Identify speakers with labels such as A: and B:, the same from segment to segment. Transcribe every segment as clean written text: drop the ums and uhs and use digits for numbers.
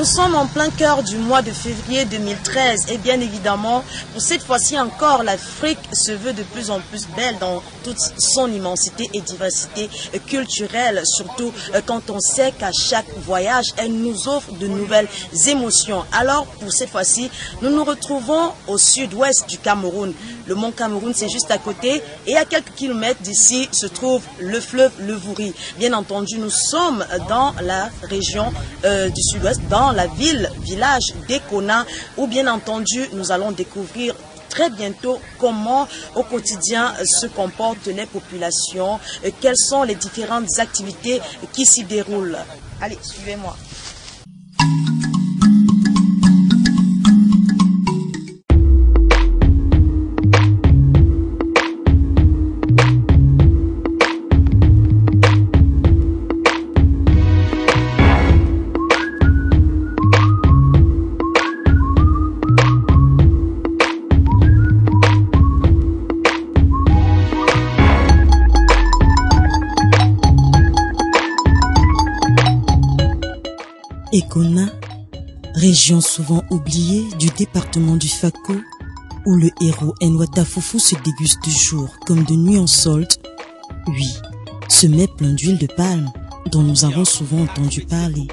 A: Nous sommes en plein cœur du mois de février 2013 et bien évidemment, pour cette fois-ci encore, l'Afrique se veut de plus en plus belle dans toute son immensité et diversité culturelle, surtout quand on sait qu'à chaque voyage, elle nous offre de nouvelles émotions. Alors, pour cette fois-ci, nous nous retrouvons au sud-ouest du Cameroun. Le mont Cameroun, c'est juste à côté et à quelques kilomètres d'ici se trouve le fleuve Le Vouri. Bien entendu, nous sommes dans la région du sud-ouest, dans la village d'Ekona, où bien entendu, nous allons découvrir très bientôt comment au quotidien se comportent les populations, quelles sont les différentes activités qui s'y déroulent. Allez, suivez-moi.
B: Ekona, région souvent oubliée du département du Fako, où le héros Nwata Fufu se déguste de jour comme de nuit en solde. Oui, ce mets plein d'huile de palme dont nous avons souvent entendu parler.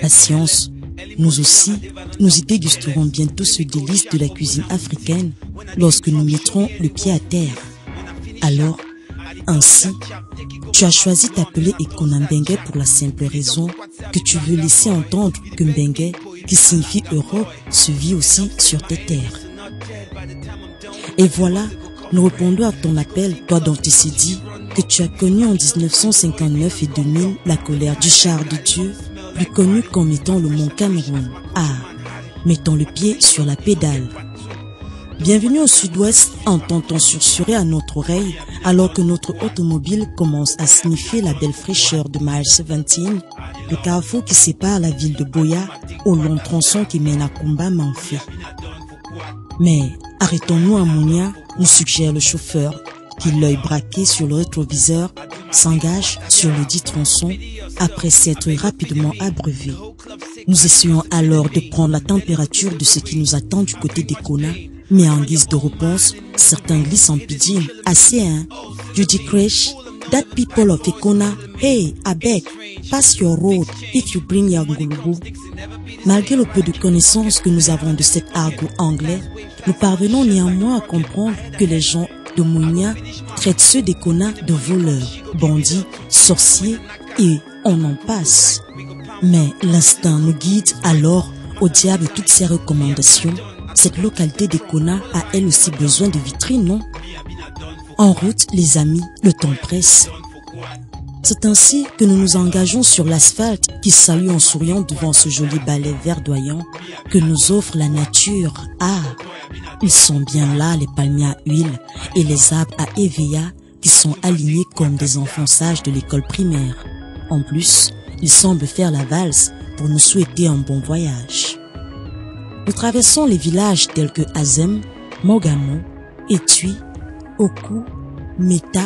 B: Patience, nous aussi, nous y dégusterons bientôt ce délice de la cuisine africaine lorsque nous mettrons le pied à terre. Alors, ainsi, tu as choisi d'appeler Ekona Mbengue pour la simple raison que tu veux laisser entendre que Mbengue, qui signifie Europe, se vit aussi sur tes terres. Et voilà, nous répondons à ton appel, toi dont tu s'est dit que tu as connu en 1959 et 2000 la colère du char de Dieu, plus connu comme étant le mont Cameroun. Ah, mettons le pied sur la pédale. Bienvenue au sud-ouest, entend-on susurrer à notre oreille alors que notre automobile commence à signifier la belle fraîcheur de Mile 17, le carrefour qui sépare la ville de Boya au long tronçon qui mène à Kumba Manfé. Mais arrêtons-nous à Mounia, nous suggère le chauffeur, qui l'œil braqué sur le rétroviseur s'engage sur le dit tronçon après s'être rapidement abreuvé. Nous essayons alors de prendre la température de ce qui nous attend du côté d'Ekona. Mais en guise de réponse, certains glissent en pidgin. Assez, hein? You decrease that people of Ekona, hey, abeg, pass your road if you bring your ngulubu. Malgré le peu de connaissances que nous avons de cet argot anglais, nous parvenons néanmoins à comprendre que les gens de Mounia traitent ceux d'Ekona de voleurs, bandits, sorciers et on en passe. Mais l'instinct nous guide alors au diable toutes ces recommandations. Cette localité d'Ekona a elle aussi besoin de vitrines, non? En route, les amis, le temps presse. C'est ainsi que nous nous engageons sur l'asphalte qui salue en souriant devant ce joli balai verdoyant que nous offre la nature. Ah, ils sont bien là, les palmiers à huile et les arbres à éveilla qui sont alignés comme des enfants sages de l'école primaire. En plus, ils semblent faire la valse pour nous souhaiter un bon voyage. Nous traversons les villages tels que Azem, Mogamo, Etui, Oku, Meta,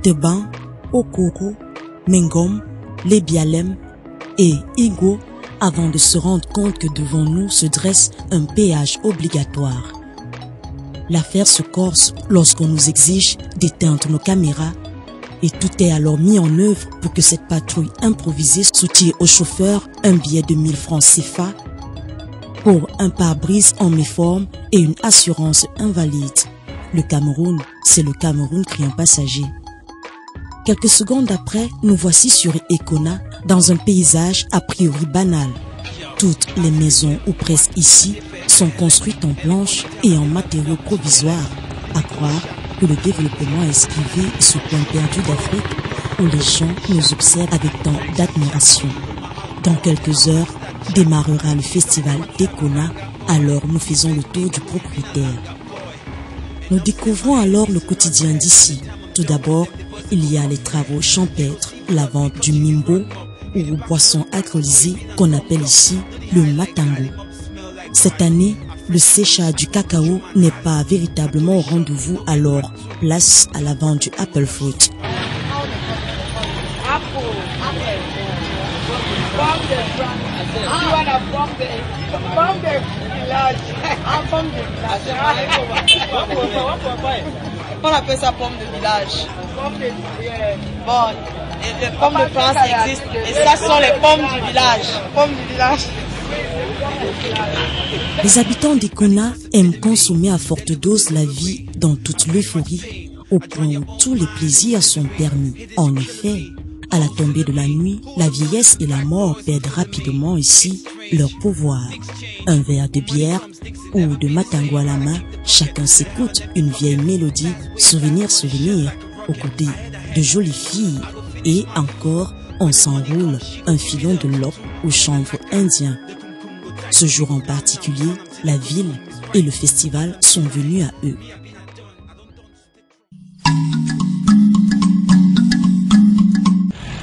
B: Teban, Okoro, Mengom, Lebialem et Igo avant de se rendre compte que devant nous se dresse un péage obligatoire. L'affaire se corse lorsqu'on nous exige d'éteindre nos caméras et tout est alors mis en œuvre pour que cette patrouille improvisée soutire au chauffeur un billet de 1000 francs CFA pour un pare-brise en méforme et une assurance invalide. Le Cameroun, c'est le Cameroun criant passager. Quelques secondes après, nous voici sur Ekona, dans un paysage a priori banal. Toutes les maisons, ou presque ici, sont construites en planches et en matériaux provisoires, à croire que le développement a esquivé ce point perdu d'Afrique où les gens nous observent avec tant d'admiration. Dans quelques heures, démarrera le festival d'Ekona, alors nous faisons le tour du propriétaire. Nous découvrons alors le quotidien d'ici. Tout d'abord, il y a les travaux champêtres, la vente du mimbo ou boisson alcoolisée qu'on appelle ici le matango. Cette année, le séchage du cacao n'est pas véritablement au rendez-vous, alors place à la vente du apple fruit.
C: Pomme de village. Pomme de village. On appelle ça pomme de village. Bon, les pommes de France existent. Et ça sont les pommes du village. Pommes du village.
B: Les habitants d'Ekona aiment consommer à forte dose la vie dans toute l'euphorie, au point où tous les plaisirs sont permis. En effet, à la tombée de la nuit, la vieillesse et la mort perdent rapidement ici leur pouvoir. Un verre de bière ou de matango à la main, chacun s'écoute une vieille mélodie, souvenir, aux côtés de jolies filles. Et encore, on s'enroule un filon de lope ou chanvre indien. Ce jour en particulier, la ville et le festival sont venus à eux.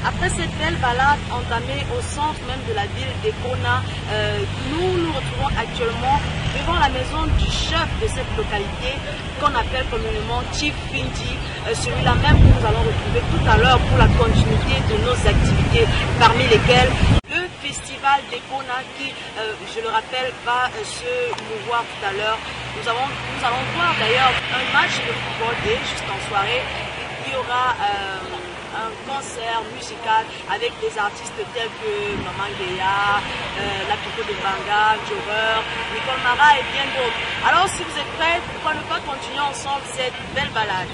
A: Après cette belle balade entamée au centre même de la ville d'Ekona, nous nous retrouvons actuellement devant la maison du chef de cette localité qu'on appelle communément Chief Findi, celui-là même que nous allons retrouver tout à l'heure pour la continuité de nos activités, parmi lesquelles le festival d'Ekona qui, je le rappelle, va se mouvoir tout à l'heure. Nous allons voir d'ailleurs un match de football et juste en soirée, il y aura un concert musical avec des artistes tels que Maman Geya, la Pico de Banga, Jover, Nicole Mara et bien d'autres. Alors si vous êtes prêts, pourquoi ne pas continuer ensemble cette belle balade?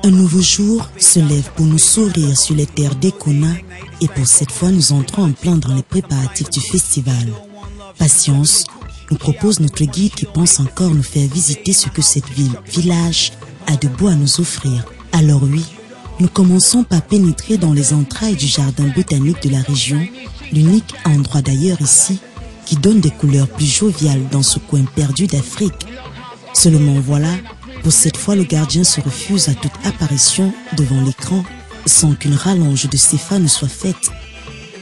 B: Un nouveau jour se lève pour nous sourire sur les terres d'Ekona et pour cette fois nous entrons en plein dans les préparatifs du festival. Patience nous propose notre guide qui pense encore nous faire visiter ce que cette village a de beau à nous offrir. Alors oui, nous commençons par pénétrer dans les entrailles du jardin botanique de la région, l'unique endroit d'ailleurs ici qui donne des couleurs plus joviales dans ce coin perdu d'Afrique. Seulement voilà, pour cette fois le gardien se refuse à toute apparition devant l'écran sans qu'une rallonge de Cépha ne soit faite.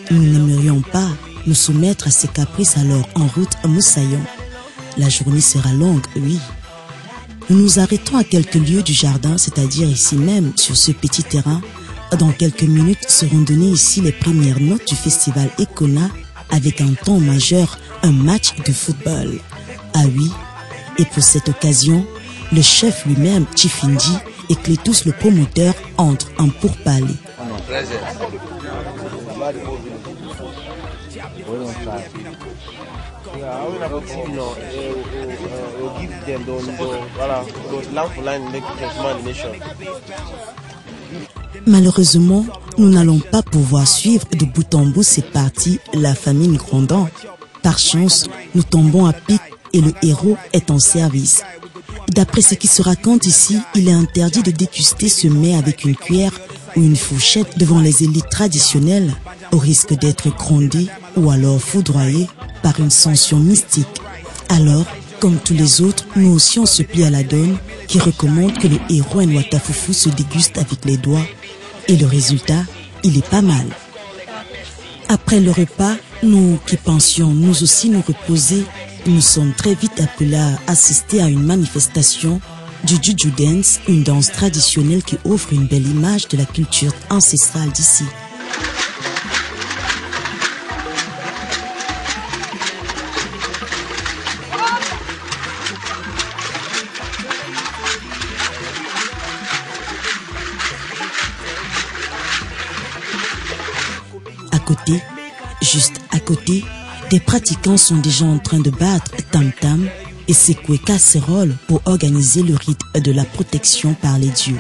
B: Nous n'aimerions pas nous soumettre à ces caprices alors en route à Moussaillon. La journée sera longue, oui. Nous nous arrêtons à quelques lieues du jardin, c'est-à-dire ici même, sur ce petit terrain. Dans quelques minutes seront données ici les premières notes du festival Ekona avec un ton majeur, un match de football. Ah oui. Et pour cette occasion, le chef lui-même, Chifindi, et Clétus le promoteur entrent en pourparlers. Malheureusement, nous n'allons pas pouvoir suivre de bout en bout cette partie, la famine grondant. Par chance, nous tombons à pic et le héros est en service. D'après ce qui se raconte ici, il est interdit de déguster ce mets avec une cuillère ou une fourchette devant les élites traditionnelles, au risque d'être grondé ou alors foudroyé par une sanction mystique. Alors, comme tous les autres, nous aussi on se plie à la donne qui recommande que le héros Nwatafufu se déguste avec les doigts. Et le résultat, il est pas mal. Après le repas, nous qui pensions nous aussi nous reposer, nous sommes très vite appelés à assister à une manifestation du Juju Dance, une danse traditionnelle qui offre une belle image de la culture ancestrale d'ici. À côté, juste à côté, des pratiquants sont déjà en train de battre tam-tam et secouer casserole pour organiser le rite de la protection par les dieux.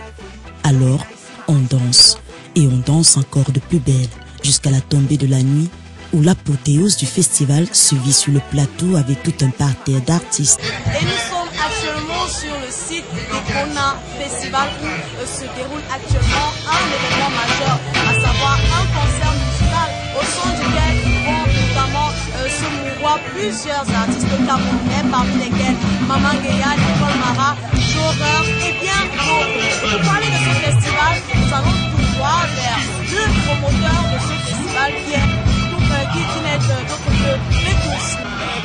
B: Alors, on danse, et on danse encore de plus belle, jusqu'à la tombée de la nuit, où l'apothéose du festival se vit sur le plateau avec tout un parterre d'artistes.
A: Et nous sommes actuellement sur le site d'Ekona Festival où se déroule actuellement un événement majeur, à savoir un concert musical au son duquel vont notamment se mouvoir plusieurs artistes camerounais, parmi lesquels Maman Guéa, Nicole Mara, Joreur et bien d'autres. Pour parler de ce festival, nous allons tout voir vers le promoteur de ce festival qui n'est d'autre que Pétous.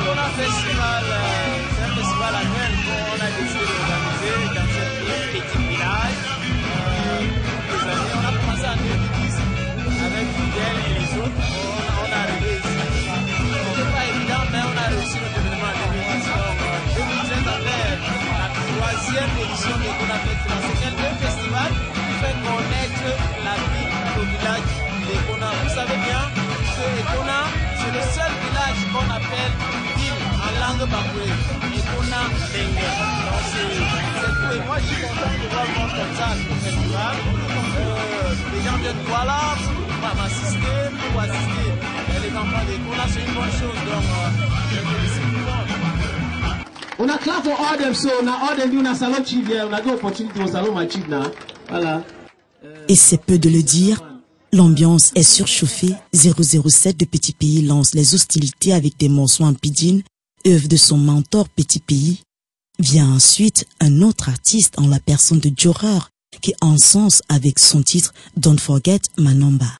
D: Kona Festival, c'est un festival annuel qu'on a décidé d'organiser dans ce petit village. On a commencé en 2010 avec Fidel et les autres. On a arrivé ici. C'était pas évident, mais on a réussi notre événement en 2010. Donc 2017 après la troisième édition de Kona Festival. C'est un festival qui fait connaître la vie au village de Kona. Vous savez bien que Kona, c'est le seul village qu'on appelle en langue bangouée, et qu'on a Dengue. Donc c'est tout. Et moi je suis content de voir le monde comme ça à ce festival. Les gens viennent voir là pour m'assister, pour assister les enfants des Kona, c'est une bonne chose. Donc je félicite tout le monde.
E: On a clap for all them, so now all them do na salon chief here. On a good opportunity to salon my chief now. Voilà.
B: Et c'est peu de le dire. L'ambiance est surchauffée. 007 de Petit Pays lance les hostilités avec des morceaux en pidgin, œuvre de son mentor Petit Pays. Vient ensuite un autre artiste en la personne de Joreur qui encense avec son titre Don't Forget My Number.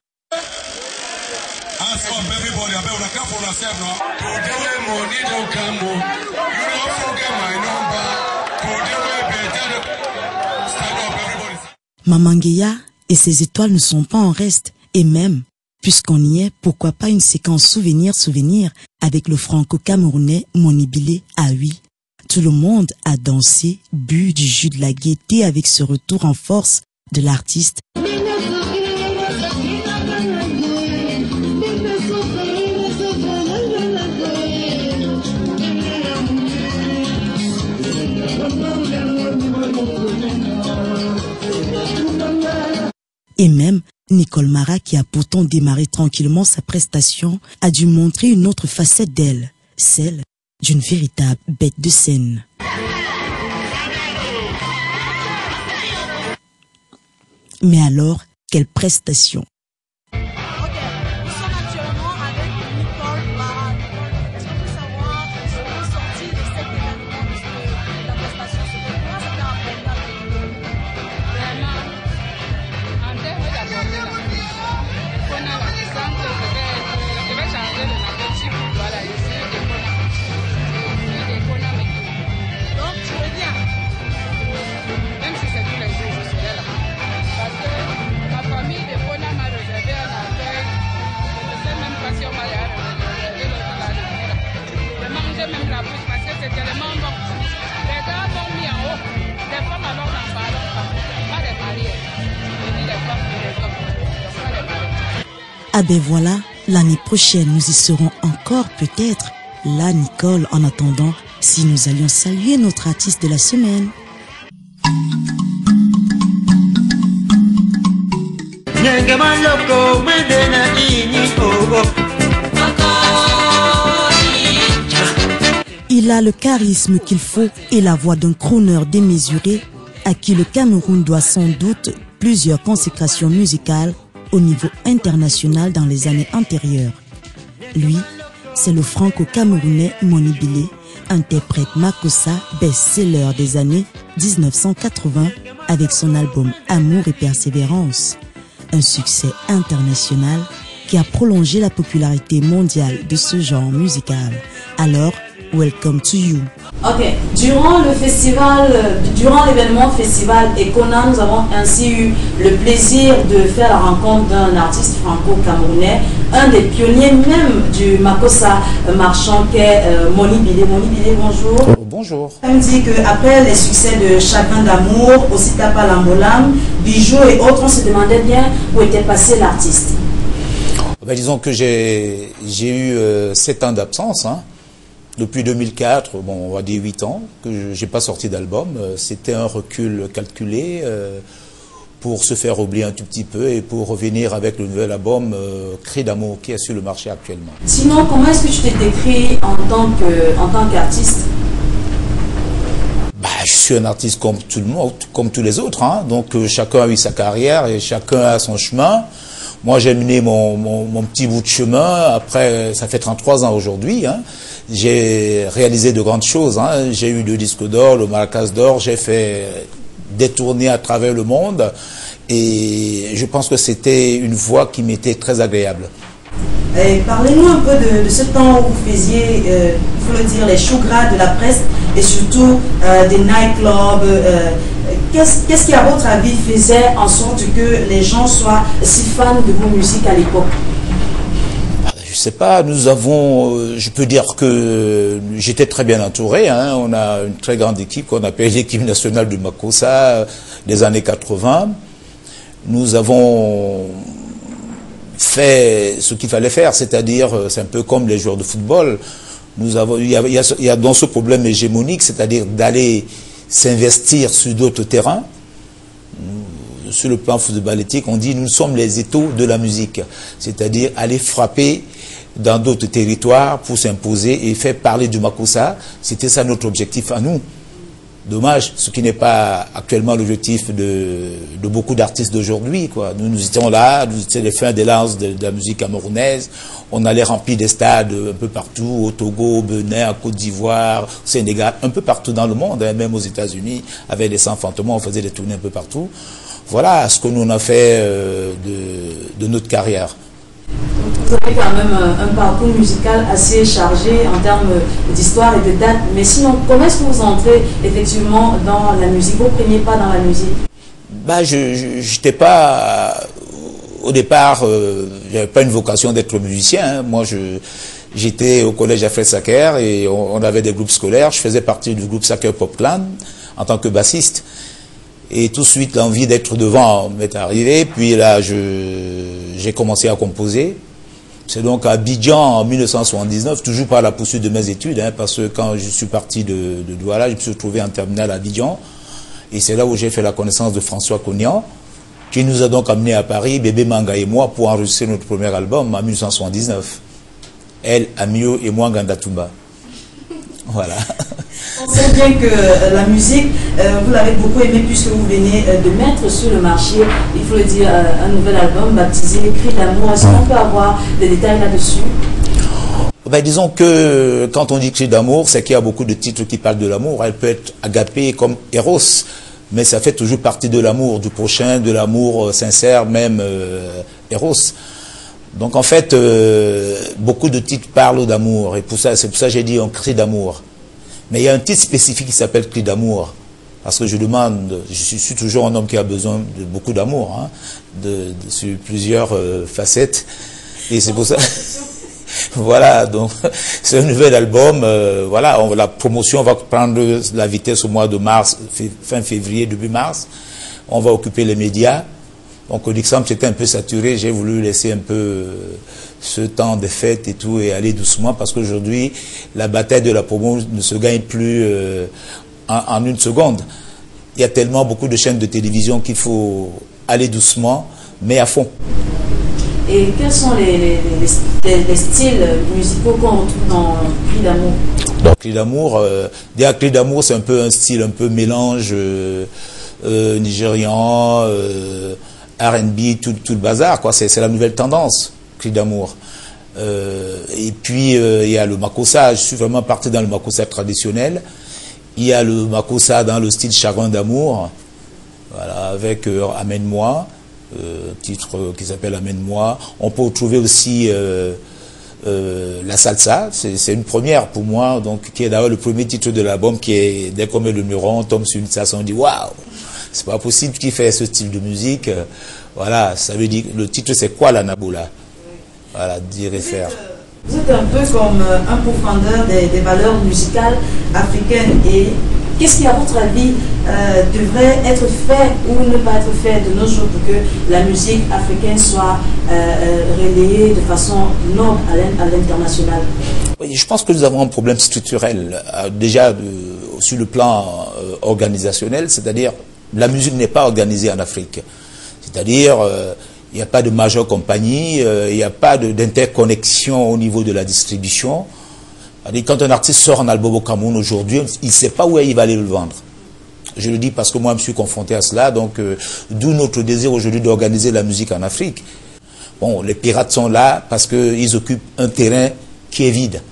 B: Maman Guéa et ses étoiles ne sont pas en reste, et même, puisqu'on y est, pourquoi pas une séquence souvenir avec le franco-camerounais Monibile Aoui. Tout le monde a dansé, bu du jus de la gaieté avec ce retour en force de l'artiste. Et même Nicole Mara, qui a pourtant démarré tranquillement sa prestation, a dû montrer une autre facette d'elle, celle d'une véritable bête de scène. Mais alors, quelle prestation! Ah ben voilà, l'année prochaine nous y serons encore peut-être. Là Nicole, en attendant, si nous allions saluer notre artiste de la semaine. Il a le charisme qu'il faut et la voix d'un crooner démesuré à qui le Cameroun doit sans doute plusieurs consécrations musicales au niveau international dans les années antérieures. Lui, c'est le franco-camerounais Monibile, interprète Makossa, best-seller des années 1980 avec son album Amour et Persévérance. Un succès international qui a prolongé la popularité mondiale de ce genre musical. Alors, welcome to you.
A: Ok, durant l'événement festival Ekona, nous avons ainsi eu le plaisir de faire la rencontre d'un artiste franco-camerounais, un des pionniers même du Makossa marchand qu'est Monibile. Monibile, bonjour.
F: Bonjour.
A: On me dit qu'après les succès de Chagrin d'amour, aussi Tapa Lambolam, Bijoux et autres, on se demandait bien où était passé l'artiste.
F: Ben, disons que j'ai eu 7 ans d'absence, hein. Depuis 2004, bon, on va dire 8 ans, que j'ai pas sorti d'album. C'était un recul calculé pour se faire oublier un tout petit peu et pour revenir avec le nouvel album Cri d'amour qui est sur le marché actuellement.
A: Sinon, comment est-ce que tu t'es décrit en tant qu'artiste?
F: Bah, je suis un artiste comme tout le monde, comme tous les autres, hein. Donc chacun a eu sa carrière et chacun a son chemin. Moi, j'ai mené mon petit bout de chemin. Après, ça fait 33 ans aujourd'hui, hein. j'ai réalisé de grandes choses. Hein. J'ai eu le disque d'or, le Maracas d'or, j'ai fait des tournées à travers le monde. Et je pense que c'était une voix qui m'était très agréable.
A: Parlez-nous un peu de ce temps où vous faisiez, il faut le dire, les choux gras de la presse et surtout des nightclubs. Qu'est-ce qui, à votre avis, faisait en sorte que les gens soient si fans de vos musiques à l'époque?
F: Je sais pas, nous avons, je peux dire que j'étais très bien entouré. Hein. On a une très grande équipe qu'on appelle l'équipe nationale de Makossa des années 80. Nous avons fait ce qu'il fallait faire, c'est-à-dire, c'est un peu comme les joueurs de football. Nous avons, il y a dans ce problème hégémonique, c'est-à-dire d'aller s'investir sur d'autres terrains. Sur le plan footballistique, on dit nous sommes les étaux de la musique, c'est-à-dire aller frapper dans d'autres territoires pour s'imposer et faire parler du Makossa. C'était ça notre objectif à nous. Dommage, ce qui n'est pas actuellement l'objectif de beaucoup d'artistes d'aujourd'hui. Nous étions là, nous étions les fins des lances de la musique camerounaise. On allait remplir des stades un peu partout, au Togo, au Bénin, en Côte d'Ivoire, au Sénégal, un peu partout dans le monde, hein, même aux États-Unis, avec les Sans Fantômes, on faisait des tournées un peu partout. Voilà ce que nous on a fait de notre carrière.
A: Vous avez quand même un parcours musical assez chargé en termes d'histoire et de date. Mais sinon, comment est-ce que vous entrez effectivement dans la musique, vos premiers pas dans la musique?
F: Bah, je n'étais pas... Au départ, j'avais pas une vocation d'être musicien. Hein. Moi, j'étais au collège Alfred Sacker et on avait des groupes scolaires. Je faisais partie du groupe Sacker Pop Clan en tant que bassiste. Et tout de suite, l'envie d'être devant m'est arrivée. Puis là, j'ai commencé à composer. C'est donc à Abidjan en 1979, toujours par la poursuite de mes études, hein, parce que quand je suis parti de Douala, je me suis retrouvé en terminale à Abidjan. Et c'est là où j'ai fait la connaissance de François Cognan, qui nous a donc amenés à Paris, Bébé Manga et moi, pour enregistrer notre premier album en 1979. Elle, Amio et moi, Gandatumba. Voilà.
A: On sait bien que la musique, vous l'avez beaucoup aimé puisque vous venez de mettre sur le marché, il faut le dire, un nouvel album baptisé Cris d'amour. Est-ce qu'on peut avoir des détails là-dessus?
F: Ben, disons que quand on dit Cris d'amour, c'est qu'il y a beaucoup de titres qui parlent de l'amour. Elle peut être agapée comme Eros, mais ça fait toujours partie de l'amour, du prochain, de l'amour sincère, même Eros. Donc en fait, beaucoup de titres parlent d'amour, et c'est pour ça que j'ai dit un cri d'amour. Mais il y a un titre spécifique qui s'appelle Cri d'amour, parce que je suis toujours un homme qui a besoin de beaucoup d'amour, hein, sur plusieurs facettes, et c'est pour ça... Voilà, donc c'est un nouvel album, voilà, la promotion va prendre la vitesse au mois de mars, fin février, début mars, on va occuper les médias. Donc au Luxembourg, j'étais un peu saturé, j'ai voulu laisser un peu ce temps des fêtes et tout et aller doucement parce qu'aujourd'hui, la bataille de la promo ne se gagne plus en une seconde. Il y a tellement beaucoup de chaînes de télévision qu'il faut aller doucement, mais à fond.
A: Et quels sont les styles musicaux qu'on retrouve dans Cris d'amour?
F: Dans Cris d'amour, déjà Cris d'amour, c'est un peu un style un peu mélange nigérian, R&B, tout le bazar, quoi. C'est la nouvelle tendance, Cris d'amour. Et puis, il y a le Makossa, je suis vraiment parti dans le Makossa traditionnel. Il y a le Makossa dans le style chagrin d'amour, voilà, avec Amène-moi, titre qui s'appelle Amène-moi. On peut trouver aussi la salsa, c'est une première pour moi, donc qui est d'ailleurs le premier titre de l'album, qui est, dès qu'on met le numéro, on tombe sur une salsa, on dit waouh! C'est pas possible qu'il fait ce style de musique. Voilà, ça veut dire, le titre c'est quoi la Naboula? Voilà, dire et faire.
A: Vous êtes un peu comme un pourfendeur des valeurs musicales africaines. Et qu'est-ce qui, à votre avis, devrait être fait ou ne pas être fait de nos jours pour que la musique africaine soit relayée de façon noble à l'international?
F: Oui, je pense que nous avons un problème structurel, déjà sur le plan organisationnel, c'est-à-dire la musique n'est pas organisée en Afrique. C'est-à-dire, il n'y a pas de majeure compagnie, il n'y a pas d'interconnexion au niveau de la distribution. Quand un artiste sort un album au Cameroun aujourd'hui, il ne sait pas où il va aller le vendre. Je le dis parce que moi, je me suis confronté à cela, donc d'où notre désir aujourd'hui d'organiser la musique en Afrique. Bon, les pirates sont là parce qu'ils occupent un terrain qui est vide.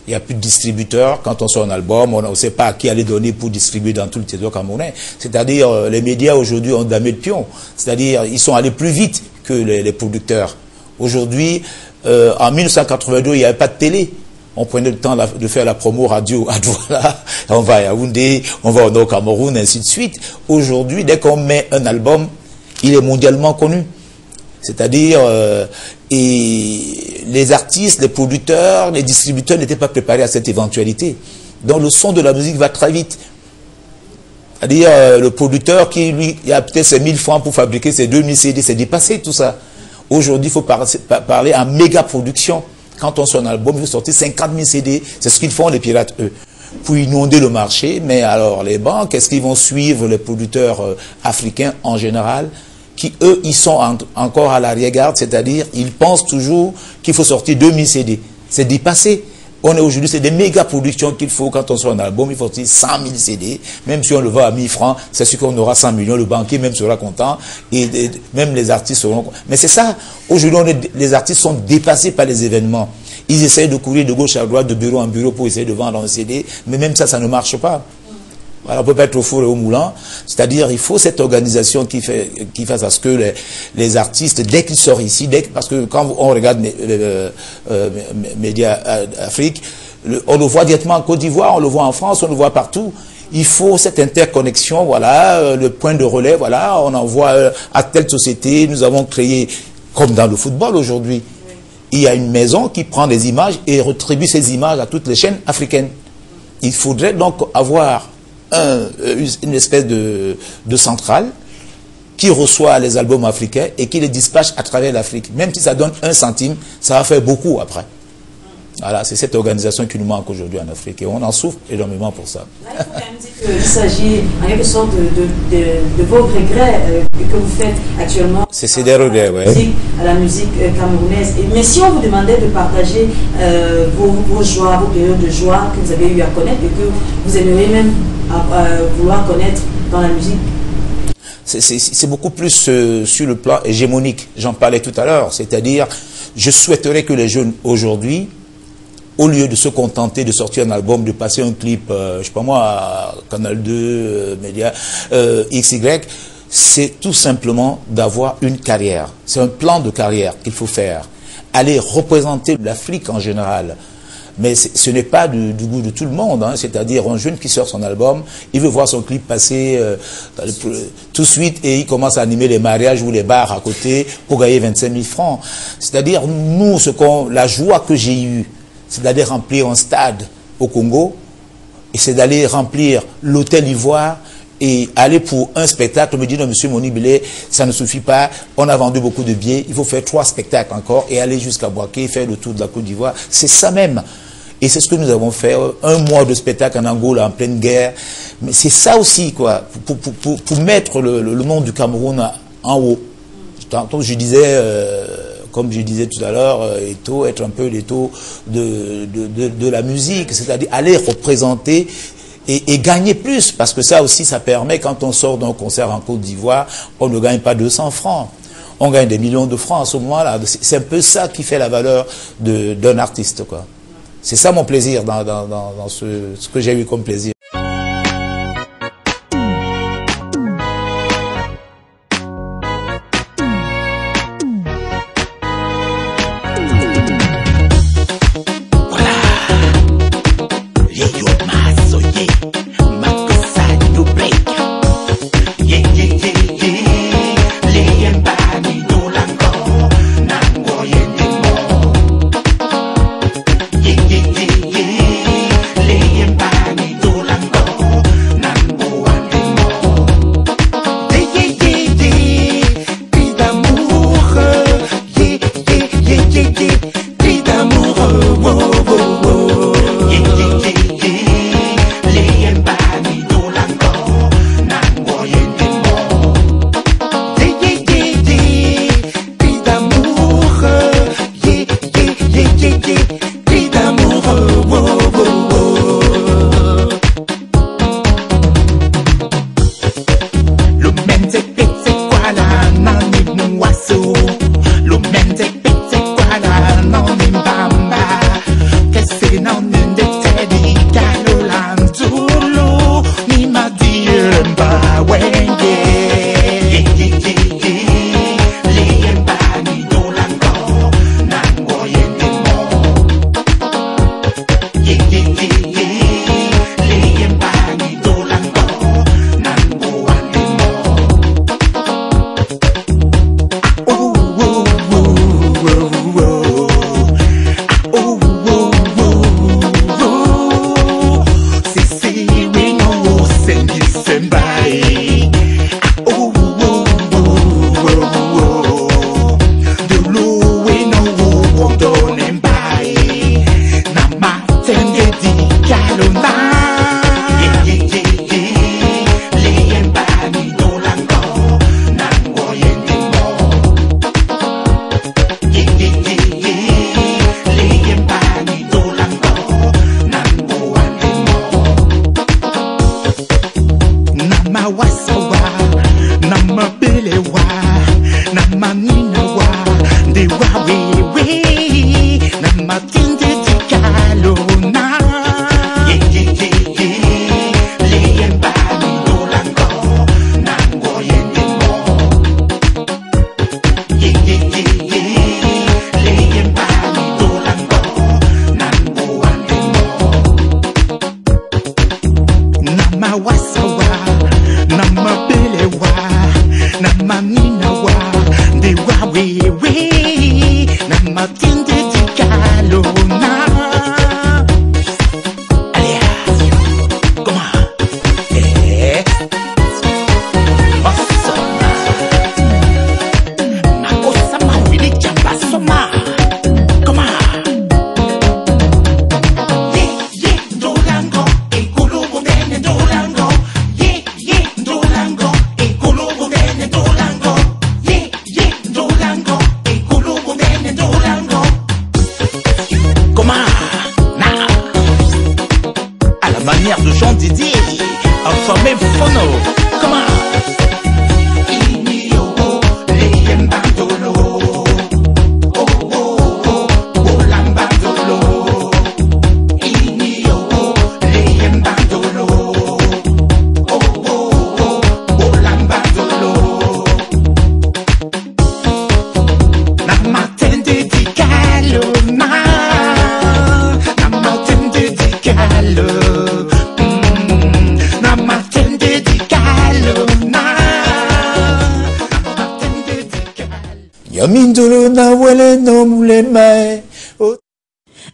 F: Il n'y a plus de distributeurs. Quand on sort un album, on ne sait pas à qui aller donner pour distribuer dans tout le territoire camerounais. C'est-à-dire, les médias aujourd'hui ont damé le pion. C'est-à-dire, ils sont allés plus vite que les producteurs. Aujourd'hui, en 1982, il n'y avait pas de télé. On prenait le temps de faire la promo radio à Douala, on va à Yaoundé, on va au Cameroun, ainsi de suite. Aujourd'hui, dès qu'on met un album, il est mondialement connu. C'est-à-dire, et les artistes, les producteurs, les distributeurs n'étaient pas préparés à cette éventualité. Donc le son de la musique va très vite. C'est-à-dire, le producteur qui, lui, il a peut-être ses 1000 francs pour fabriquer ses 2000 CD, c'est dépassé tout ça. Aujourd'hui, il faut parler en méga production. Quand on sort un album, il faut sortir 50 000 CD. C'est ce qu'ils font, les pirates, eux, pour inonder le marché. Mais alors, les banques, est-ce qu'ils vont suivre les producteurs africains en général, qui, eux, ils sont encore à l'arrière-garde, c'est-à-dire, ils pensent toujours qu'il faut sortir 2000 CD. C'est dépassé. On est aujourd'hui, c'est des méga productions qu'il faut. Quand on sort un album, il faut sortir 100 000 CD. Même si on le vend à 1000 francs, c'est sûr qu'on aura 100 millions. Le banquier même sera content. Et même les artistes seront contents. Mais c'est ça. Aujourd'hui, les artistes sont dépassés par les événements. Ils essayent de courir de gauche à droite, de bureau en bureau pour essayer de vendre un CD. Mais même ça, ça ne marche pas. Voilà, on ne peut pas être au four et au moulin. C'est-à-dire, il faut cette organisation qui fasse à ce que les artistes, dès qu'ils sortent ici, parce que quand on regarde Média Afrique, on le voit directement en Côte d'Ivoire, on le voit en France, on le voit partout. Il faut cette interconnexion, voilà, le point de relais, voilà, on envoie à telle société, nous avons créé, comme dans le football aujourd'hui, il y a une maison qui prend des images et retribue ces images à toutes les chaînes africaines. Il faudrait donc avoir une espèce de centrale qui reçoit les albums africains et qui les dispatche à travers l'Afrique. Même si ça donne 1 centime, ça va faire beaucoup après. Voilà, c'est cette organisation qui nous manque aujourd'hui en Afrique et on en souffre énormément pour ça.
G: Là, il faut quand même dire qu'il s'agit en quelque sorte de vos regrets que vous faites actuellement.
F: C'est des regrets, oui.
G: À la musique camerounaise. Mais si on vous demandait de partager vos joies, vos périodes de joie que vous avez eu à connaître et que vous aimeriez même vouloir connaître dans la musique.
F: C'est beaucoup plus sur le plan hégémonique. J'en parlais tout à l'heure. C'est-à-dire, je souhaiterais que les jeunes aujourd'hui, au lieu de se contenter de sortir un album, de passer un clip, je sais pas moi, à Canal 2, Média, XY, c'est tout simplement d'avoir une carrière. C'est un plan de carrière qu'il faut faire. Aller représenter l'Afrique en général. Mais ce n'est pas du goût de tout le monde, hein. C'est-à-dire un jeune qui sort son album, il veut voir son clip passer tout de suite et il commence à animer les mariages ou les bars à côté pour gagner 25 000 francs. C'est-à-dire, nous, la joie que j'ai eue, c'est d'aller remplir un stade au Congo, et c'est d'aller remplir l'hôtel Ivoire, et aller pour un spectacle, me dire, non, monsieur Monibile, ça ne suffit pas, on a vendu beaucoup de billets, il faut faire 3 spectacles encore, et aller jusqu'à Boaké, faire le tour de la Côte d'Ivoire. C'est ça même. Et c'est ce que nous avons fait, 1 mois de spectacle en Angola, en pleine guerre. Mais c'est ça aussi, quoi, pour mettre le nom du Cameroun en haut. Tantôt, je disais... comme je disais tout à l'heure, être un peu l'étau de la musique, c'est-à-dire aller représenter et gagner plus, parce que ça aussi, ça permet, quand on sort d'un concert en Côte d'Ivoire, on ne gagne pas 200 francs, on gagne des millions de francs à ce moment-là. C'est un peu ça qui fait la valeur d'un artiste, quoi. C'est ça mon plaisir dans ce que j'ai eu comme plaisir.
H: Dola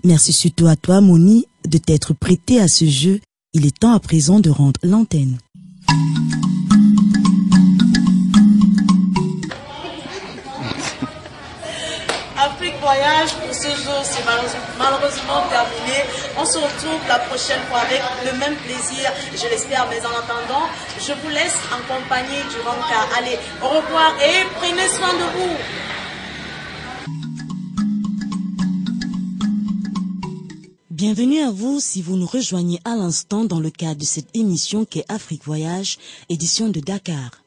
B: Merci surtout à toi, Moni, de t'être prêté à ce jeu. Il est temps à présent de rendre l'antenne.
A: Afrique Voyage pour ce jour, c'est malheureusement terminé. On se retrouve la prochaine fois avec le même plaisir, je l'espère. Mais en attendant, je vous laisse en compagnie du Ranka. Allez, au revoir et prenez soin de vous.
B: Bienvenue à vous si vous nous rejoignez à l'instant dans le cadre de cette émission qu'est Afrique Voyage, édition de Dakar.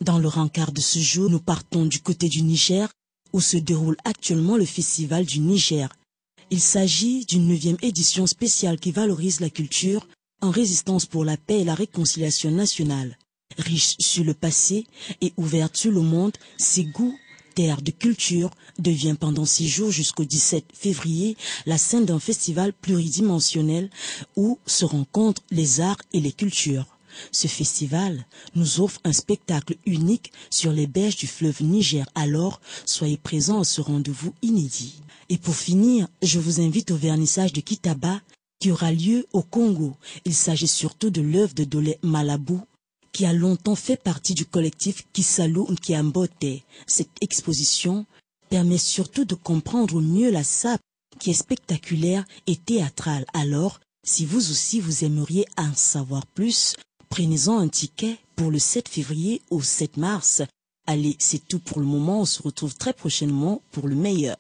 B: Dans le rencard de ce jour, nous partons du côté du Niger, où se déroule actuellement le Festival du Niger. Il s'agit d'une 9e édition spéciale qui valorise la culture en résistance pour la paix et la réconciliation nationale. Riche sur le passé et ouverte sur le monde, Ségou, terre de culture, devient pendant 6 jours jusqu'au 17 février la scène d'un festival pluridimensionnel où se rencontrent les arts et les cultures. Ce festival nous offre un spectacle unique sur les berges du fleuve Niger, alors soyez présents à ce rendez-vous inédit. Et pour finir, je vous invite au vernissage de Kitaba qui aura lieu au Congo. Il s'agit surtout de l'œuvre de Dolé Malabou, qui a longtemps fait partie du collectif Kisalou Nkiambote. Cette exposition permet surtout de comprendre mieux la sape qui est spectaculaire et théâtrale. Alors, si vous aussi vous aimeriez en savoir plus, prenez-en un ticket pour le 7 février au 7 mars. Allez, c'est tout pour le moment. On se retrouve très prochainement pour le meilleur.